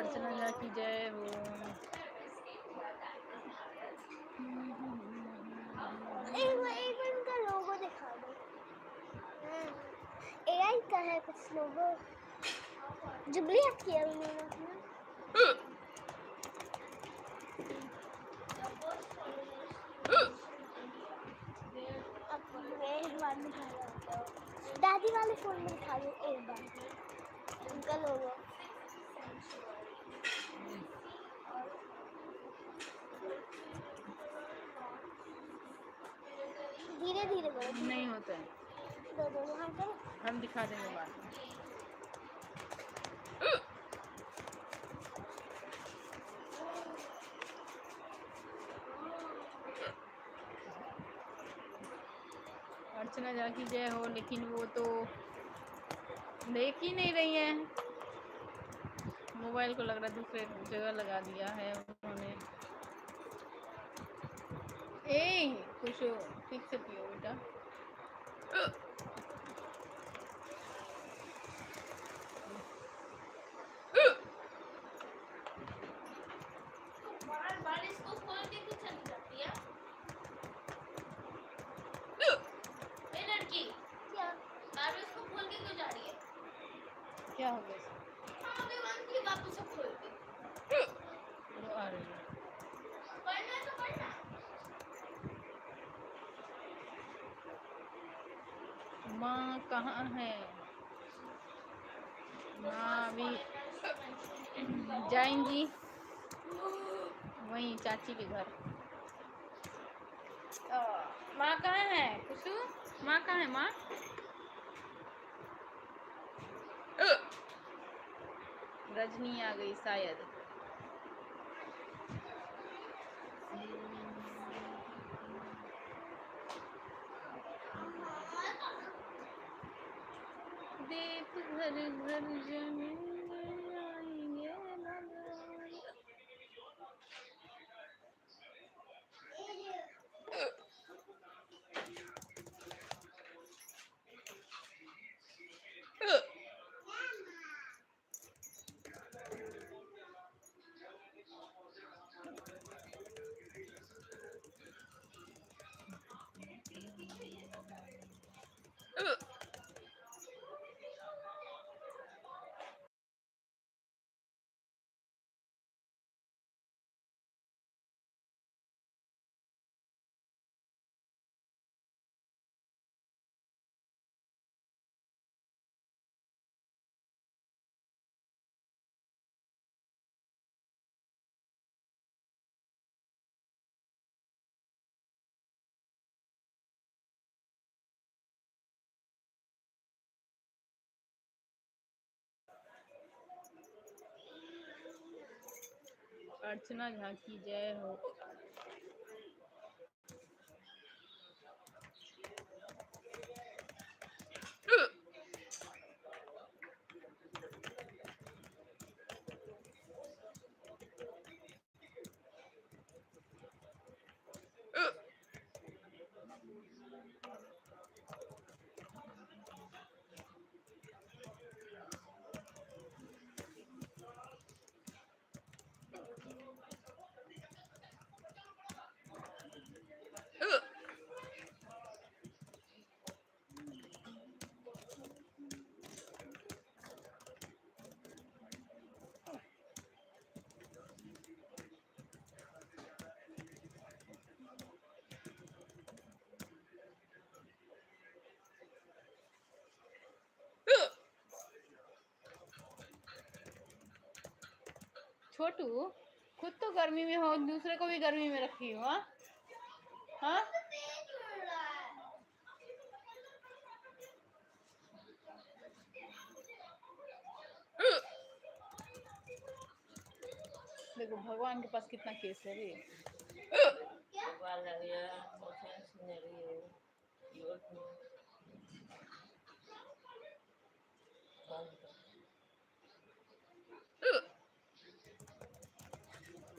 अर्चना झा की जय हो। एक बार उनका लोगो दिखा दो। एआई का है कुछ लोगो, जुबली हट किया उन्होंने अपना। एक बार दिखा दो, दादी वाले फोन में दिखा दो एक बार उनका लोगो। धीरे धीरे करो। नहीं होता है, दो वहाँ करो, हम दिखा देंगे बाद में। अर्चना झा की जय हो। लेकिन वो तो देख ही नहीं रही है, मोबाइल को लग रहा है दूसरे जगह लगा दिया है उन्होंने। कुछ ठीक से पियो बेटा। क्या हो गया? आ रही है। माँ कहाँ है? माँ अभी जाएंगी वहीं चाची के घर। माँ कहाँ है कुसु? माँ कहाँ है माँ? रजनी आ गई शायद। देख घर घर जमीन आएंगे भगवान। अर्चना झा की जय हो। छोटू खुद तो गर्मी में हो, दूसरे को भी गर्मी में रखी हो। हाँ देखो भगवान के पास कितना केस है रे। भगवान लग गया